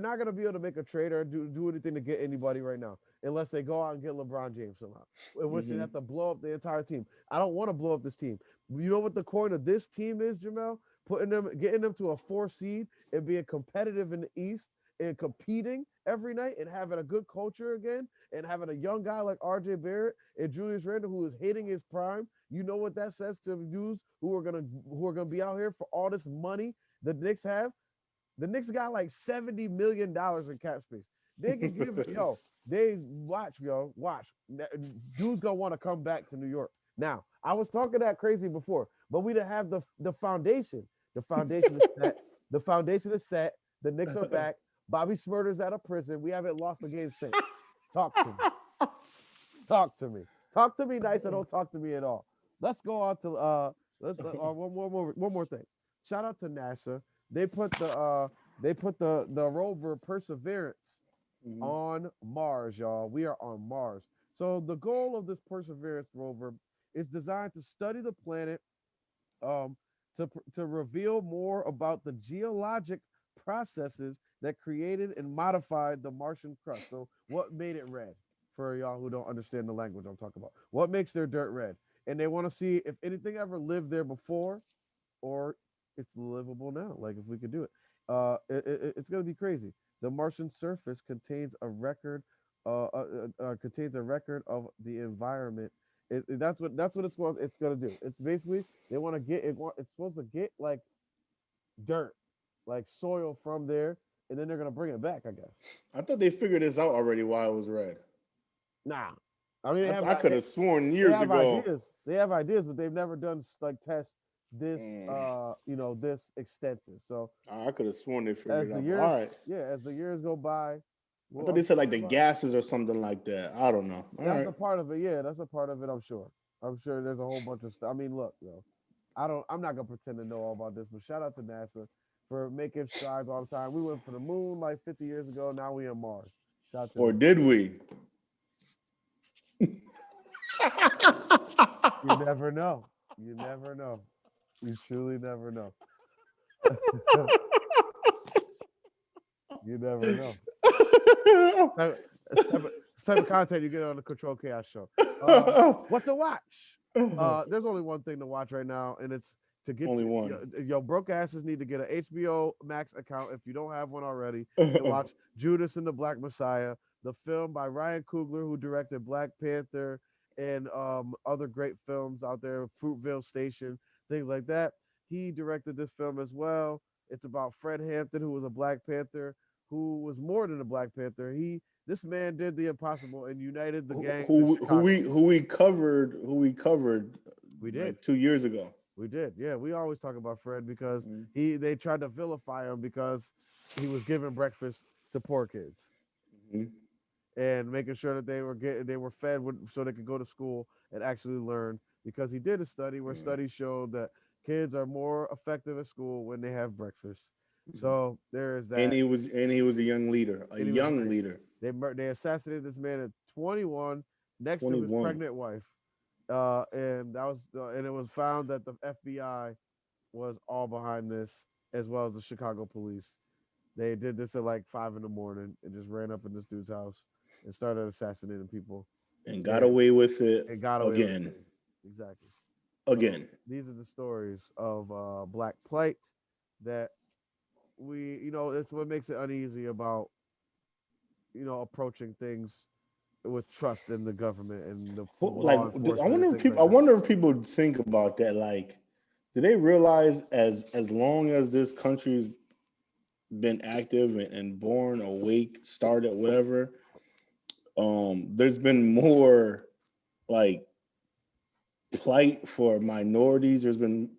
A: not gonna be able to make a trade or do anything to get anybody right now, unless they go out and get LeBron James somehow. In which they
B: Hmm.
A: have to blow up the entire team. I don't want to blow up this team. You know what the coin of this team is, Jamel? Getting them to a 4 seed and being competitive in the East and competing every night and having a good culture again and having a young guy like RJ Barrett and Julius Randle who is hitting his prime. You know what that says to dudes who are gonna be out here for all this money the Knicks have? The Knicks got like $70 million in cap space. They can give it, yo. They watch, yo, watch. Dude's gonna want to come back to New York. Now, I was talking that crazy before, but we didn't have the foundation. The foundation is set. The foundation is set. The Knicks are back. Bobby Smurder's out of prison. We haven't lost a game since. Talk to me. Talk to me. Talk to me nice, or don't talk to me at all. Let's go on to let's one more thing. Shout out to NASA. They put the rover Perseverance
B: Mhm.
A: on Mars, y'all. We are on Mars. So the goal of this Perseverance rover is designed to study the planet, um, to reveal more about the geologic processes that created and modified the Martian crust. So what made it red? for y'all who don't understand the language I'm talking about. What makes their dirt red? And they want to see if anything ever lived there before or it's livable now. Like if we could do it, it's gonna be crazy. The Martian surface contains a record of the environment. That's what it's gonna do. It's basically they want to get it. It's supposed to get like dirt, like soil from there, and then they're gonna bring it back. I guess.
B: I thought they figured this out already while it was red.
A: Nah, I mean
B: I could have sworn
A: they
B: years
A: have
B: ago.
A: ideas. They have ideas, but they've never done like tests this
B: Mm,
A: this extensive. So
B: I could have sworn they
A: as
B: figured it
A: the
B: out. But
A: years,
B: all right.
A: yeah, as the years go by,
B: I
A: well,
B: thought
A: I'm
B: they said
A: sure
B: like the gases or something like that. I don't know. All
A: that's
B: right.
A: a part of it. Yeah, that's a part of it. I'm sure. I'm sure there's a whole bunch of stuff. I mean, look, I'm not gonna pretend to know all about this, but shout out to NASA for making strides all the time. We went for the moon like 50 years ago. Now we on Mars. Shout out to
B: Or
A: them.
B: did we?
A: You never know. You never know. You truly never know. You never know. It's type of content you get on the Control Chaos show. What to watch? There's only one thing to watch right now, and it's to get
B: Only one.
A: your broke asses need to get an HBO Max account if you don't have one already, and watch Judas and the Black Messiah, the film by Ryan Coogler, who directed Black Panther and other great films out there, Fruitvale Station, things like that. He directed this film as well. It's about Fred Hampton, who was a Black Panther, who was more than a Black Panther. This man did the impossible and united the gangs in Chicago.
B: Who we covered
A: We did.
B: like 2 years ago.
A: We did. Yeah, we always talk about Fred because
B: Mhm.
A: they tried to vilify him because he was giving breakfast to poor kids
B: Mhm.
A: and making sure that they were fed so they could go to school and actually learn because he did a study where studies showed that kids are more effective at school when they have breakfast. So there is
B: And
A: that.
B: he was a young leader, a
A: And he was
B: young
A: great.
B: leader.
A: They assassinated this man at 21 next to his
B: 21.
A: pregnant wife, and it was found that the FBI was all behind this, as well as the Chicago police. They did this at like 5 in the morning and just ran up in this dude's house and started assassinating people,
B: And got
A: and
B: away with it
A: it got away
B: again.
A: unscathed. Exactly. So
B: Again.
A: these are the stories of black plight that it's what makes it uneasy about approaching things with trust in the government and the
B: Like
A: law
B: I
A: enforcement and
B: wonder if
A: things
B: people I
A: like that.
B: wonder if people think about that. Like, do they realize as long as this country's been active and born, awake, started, whatever, there's been more like plight for minorities. There's been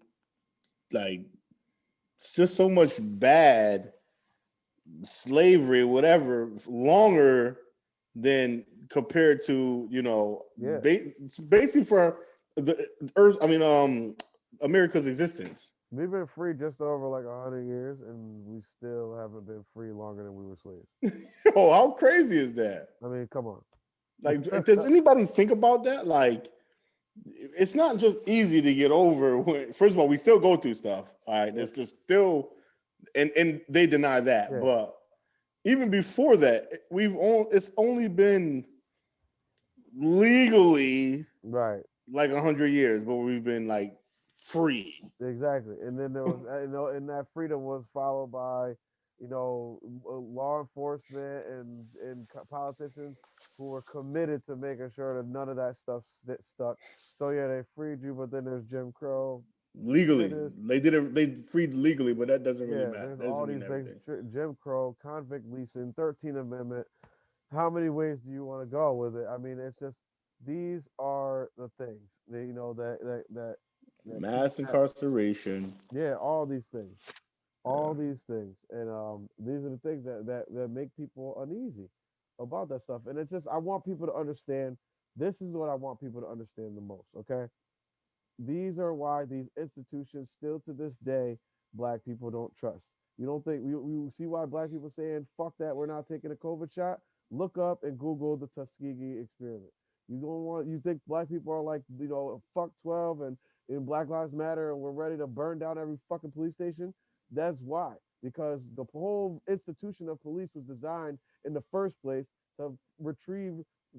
B: like it's just so much bad slavery, whatever, longer than compared to
A: Yeah,
B: basically for the Earth. I mean, America's existence.
A: we've been free just over like 100 years, and we still haven't been free longer than we were slaves.
B: Oh, how crazy is that?
A: I mean, come on.
B: Like, does anybody think about that? Like, it's not just easy to get over. When, first of all, we still go through stuff. All right,
A: Yeah,
B: there's just still, and they deny that.
A: yeah,
B: But even before that, it's only been legally
A: right.
B: like 100 years, but we've been like free.
A: Exactly. And then there was, and that freedom was followed by, law enforcement and politicians who were committed to making sure that none of that stuff stuck. So yeah, they freed you, but then there's Jim Crow. Then
B: Legally,
A: there's
B: they did it. They freed legally, but that doesn't really
A: Yeah,
B: matter.
A: there's
B: That
A: all
B: doesn't mean
A: these things:
B: everything.
A: Jim Crow, convict leasing, 13th Amendment. How many ways do you want to go with it? I mean, it's just these are the things that keep
B: Mass
A: that.
B: incarceration.
A: Yeah, all these things,
B: Yeah.
A: and these are the things that make people uneasy about that stuff. And it's just I want people to understand. This is what I want people to understand the most. Okay, these are why these institutions still to this day black people don't trust. You don't think we see why black people saying fuck that, we're not taking a COVID shot? Look up and Google the Tuskegee experiment. You think black people are like, fuck 12 and Black Lives Matter and we're ready to burn down every fucking police station? That's why. Because the whole institution of police was designed in the first place to retrieve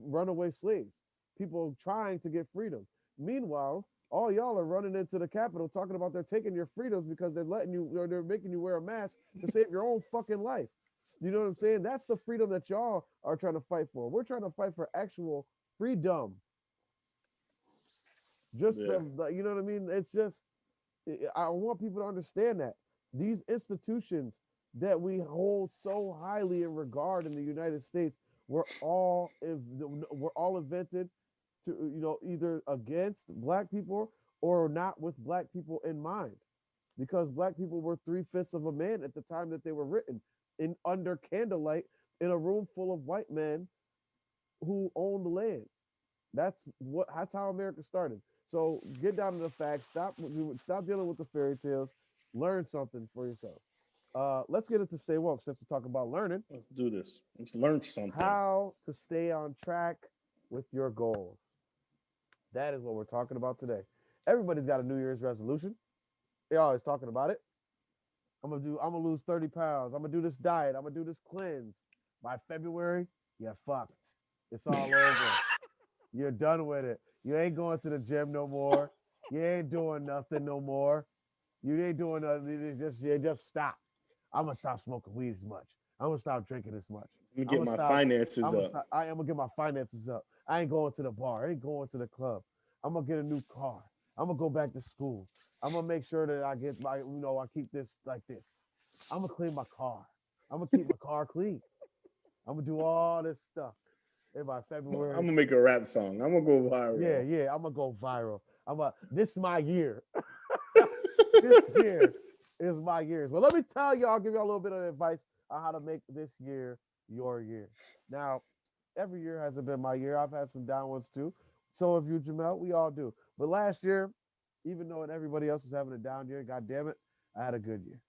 A: runaway slaves, people trying to get freedom. Meanwhile, all y'all are running into the Capitol talking about they're taking your freedoms because they're letting you, or they're making you wear a mask to save your own fucking life. You know what I'm saying? That's the freedom that y'all are trying to fight for. We're trying to fight for actual freedom. Just
B: Yeah.
A: you know what I mean? It's just, I want people to understand that these institutions that we hold so highly in regard in the United States were all invented to, either against black people or not with black people in mind, because black people were 3/5 of a man at the time that they were written, in under candlelight, in a room full of white men who owned the land. That's how America started. So get down to the facts. Stop dealing with the fairy tales. Learn something for yourself. Let's get into stay woke since we're talking about learning.
B: Let's do this. Let's learn something.
A: How to stay on track with your goals. That is what we're talking about today. Everybody's got a New Year's resolution. They're always talking about it. I'm gonna lose 30 pounds. I'm gonna do this diet. I'm gonna do this cleanse. By February, you're fucked. It's all over. You're done with it. You ain't going to the gym no more. You ain't doing nothing no more. You ain't doing nothing. You just stop. I'm gonna stop smoking weed as much. I'm gonna stop drinking as much.
B: Let me
A: I'm
B: get
A: gonna
B: my
A: stop.
B: finances
A: I'm gonna
B: up.
A: stop. I am gonna get my finances up. I ain't going to the bar. I ain't going to the club. I'm gonna get a new car. I'm gonna go back to school. I'm gonna make sure that I get my, I keep this like this. I'm gonna clean my car. I'm gonna keep my car clean. I'm gonna do all this stuff. And by
B: I'm
A: February,
B: gonna make a rap song. I'm gonna go
A: yeah,
B: viral.
A: yeah, I'm gonna go viral. This is my year. This year is my year. Well, let me tell you, I'll give you a little bit of advice on how to make this year your year. Now, every year hasn't been my year. I've had some down ones too. So have you, Jamel. We all do. But last year, even though everybody else was having a down year, god damn it, I had a good year.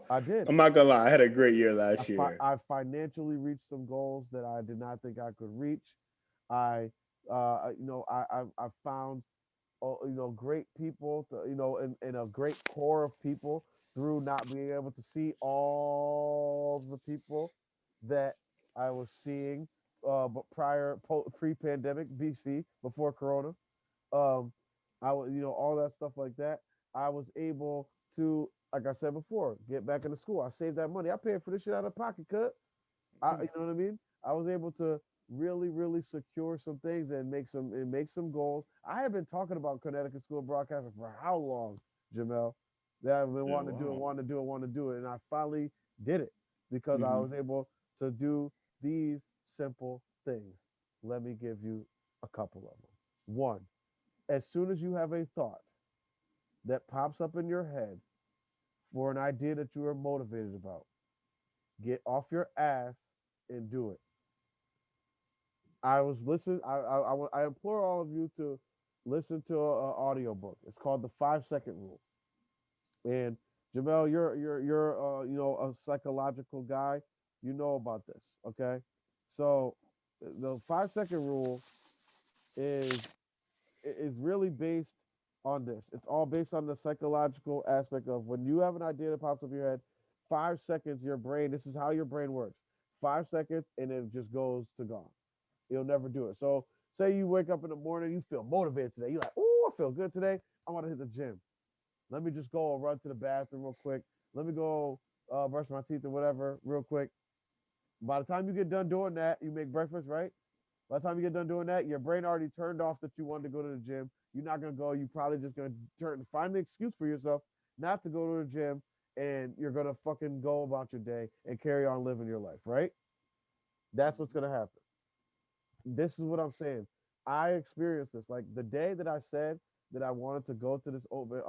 A: I did.
B: I'm not gonna lie. I had a great year last year.
A: I financially reached some goals that I did not think I could reach. I, I found, great people to, and a great core of people through not being able to see all the people that I was seeing, but pre-pandemic BC, before Corona. um, I was, all that stuff like that. I was able to, like I said before, get back into school. I saved that money. I paid for this shit out of pocket, cut. You know what I mean? I was able to really, really secure some things and make some goals. I have been talking about Connecticut School of Broadcasting for how long, Jamel? That I've been
B: Yeah,
A: wanting to do it,
B: wow.
A: wanting to do it, wanting to do it, and I finally did it because I
B: Hmm.
A: was able to do these simple things. Let me give you a couple of them. One, as soon as you have a thought that pops up in your head for an idea that you are motivated about, get off your ass and do it. I was listening. I implore all of you to listen to an audiobook. It's called The 5 Second Rule. And Jamel, you're a psychological guy. You know about this, okay? So the 5 second rule is is really based on this. It's all based on the psychological aspect of when you have an idea that pops up in your head, 5 seconds, your brain, this is how your brain works. 5 seconds and it just goes to gone. You'll never do it. So say you wake up in the morning, you feel motivated today. You're like, oh, I feel good today. I want to hit the gym. Let me just go and run to the bathroom real quick. Let me go brush my teeth or whatever real quick. By the time you get done doing that, you make breakfast, right? By the time you get done doing that, your brain already turned off that you wanted to go to the gym. You're not gonna go. You probably just gonna find an excuse for yourself not to go to the gym, and you're gonna fucking go about your day and carry on living your life, right? That's what's gonna happen. This is what I'm saying. I experienced this. Like the day that I said that I wanted to go to this open,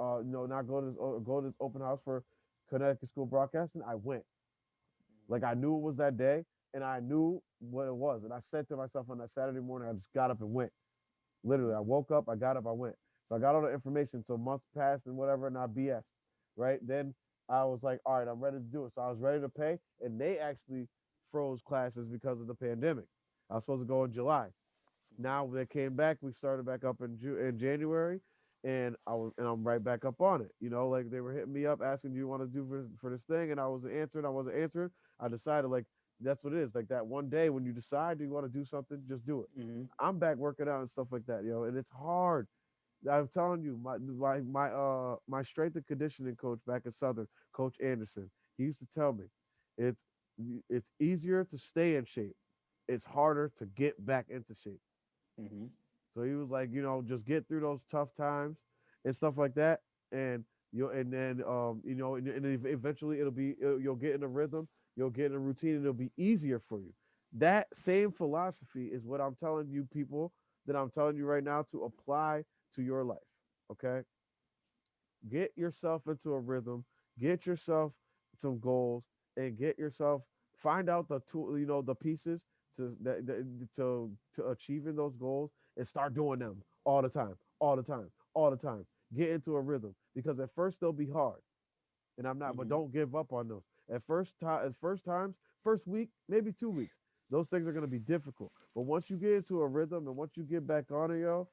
A: not go to this open house for Connecticut School Broadcasting, I went. Like I knew it was that day, and I knew what it was, and I said to myself on that Saturday morning, I just got up and went. Literally, I woke up, I got up, I went. So I got all the information. So months passed and whatever, and I BS. Right then, I was like, all right, I'm ready to do it. So I was ready to pay, and they actually froze classes because of the pandemic. I was supposed to go in July. Now they came back. We started back up in January, and I'm right back up on it. Like they were hitting me up asking, "Do you want to do for this thing?" And I wasn't answering. I wasn't answering. I decided like That's what it is. Like that one day when you decide you want to do something, just do it.
B: Mm-hmm.
A: I'm back working out and stuff like that, and it's hard. I'm telling you, my strength and conditioning coach back at Southern, Coach Anderson, he used to tell me, it's it's easier to stay in shape. It's harder to get back into shape.
B: Mm-hmm.
A: So he was like, just get through those tough times and stuff like that, and and then and eventually you'll get in a rhythm, you'll get in a routine, and it'll be easier for you. That same philosophy is what I'm telling you people that I'm telling you right now to apply to your life. Okay, get yourself into a rhythm, get yourself some goals, and get yourself find out the tool, the pieces to achieving those goals, and start doing them all the time, all the time, all the time. Get into a rhythm because at first they'll be hard, and I'm not. But
B: Mm-hmm.
A: don't give up on those. At first times, first week, maybe 2 weeks, those things are gonna be difficult. But once you get into a rhythm and once you get back on it,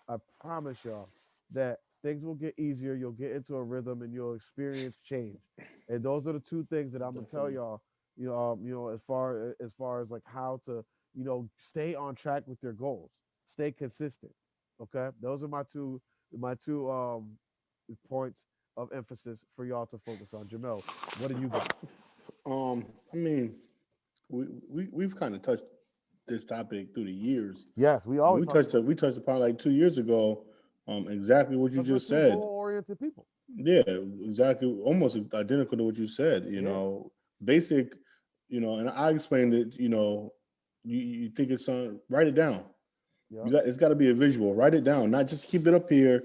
A: I promise y'all that things will get easier. You'll get into a rhythm and you'll experience change. And those are the two things that I'm gonna tell
B: Definitely.
A: y'all. As far as like how to stay on track with your goals, stay consistent. Okay, those are my two points of emphasis for y'all to focus on. Jamel, what do you got?
B: I mean, we've kind of touched this topic through the years.
A: Yes, we
B: And
A: always
B: we
A: talk
B: touched
A: about
B: it. We touched upon like 2 years ago. Exactly what you
A: because we're
B: just
A: two
B: said.
A: goal-oriented people.
B: Yeah, exactly. Almost identical to what you said.
A: Yeah,
B: Basic. And I explained it. You think it's on. Write it down.
A: yep,
B: It's got to be a visual. Write it down. Not just keep it up here.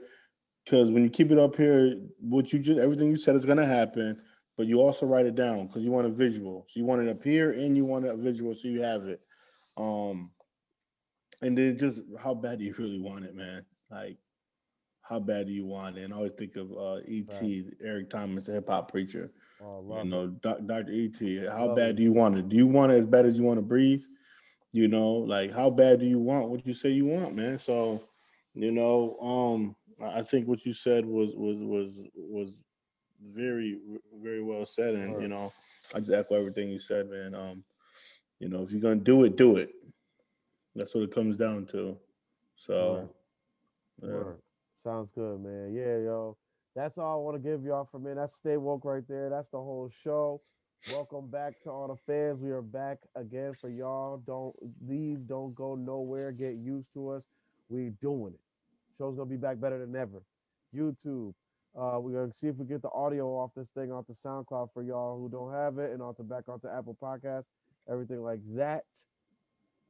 B: Because when you keep it up here, what you just everything you said is gonna happen. But you also write it down because you want a visual. So you want it up here and you want a visual so you have it. Um, and then just how bad do you really want it, man? Like how bad do you want it? And I always think of
A: right.
B: E.T. Eric Thomas, the hip hop preacher.
A: Oh, love it,
B: Dr. E.T. How
A: love
B: bad
A: it.
B: do you want it? Do you want it as bad as you want to breathe? Like how bad do you want what you say you want, man? So, I think what you said was very very well said, and
A: Word,
B: I just echo everything you said, man. If you're gonna do it, do it. That's what it comes down to.
A: word,
B: So, yeah.
A: word. Sounds good, man. Yeah, yo. That's all I want to give y'all for me. That's Stay Woke right there. That's the whole show. Welcome back to all the fans. We are back again for y'all. Don't leave. Don't go nowhere. Get used to us. We doing it. Show's gonna be back better than ever. YouTube. We're gonna see if we get the audio off this thing onto SoundCloud for y'all who don't have it, and onto back onto Apple Podcasts, everything like that.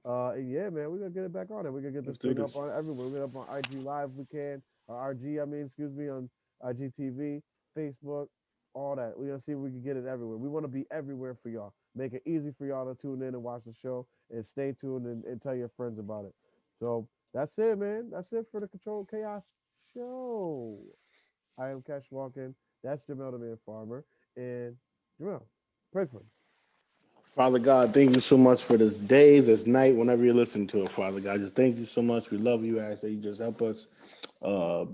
A: And yeah, man, we're gonna get it back on it. We're gonna get this
B: Let's do
A: thing up
B: this.
A: on everywhere. We're gonna up on IG Live if we can, or RG, I mean, excuse me, on IGTV, Facebook, all that. We're gonna see if we can get it everywhere. We want to be everywhere for y'all. Make it easy for y'all to tune in and watch the show, and stay tuned and tell your friends about it. So that's it, man. That's it for the Control Chaos show. I am Cash Walken. That's Jamell the Man Farmer, and Jamell, pray for us.
B: Father God, thank you so much for this day, this night, whenever you listen to it, Father God. Just thank you so much. We love you. I ask that you just help us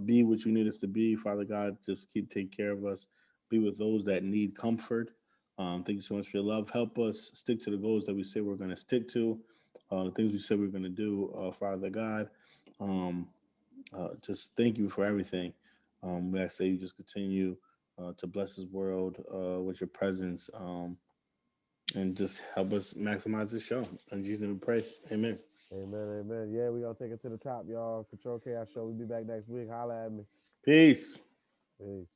B: be what you need us to be, Father God. Just keep take care of us. Be with those that need comfort. Thank you so much for your love. Help us stick to the goals that we say we're going to stick to, the things we said we're going to do, Father God. Um, just thank you for everything. We ask that you just continue to bless this world with your presence. And just help us maximize this show. In Jesus' name we pray. Amen.
A: Amen, amen. Yeah, we gonna take it to the top, y'all. Control Chaos Show. We'll be back next week. Holla at me.
B: Peace.
A: Peace.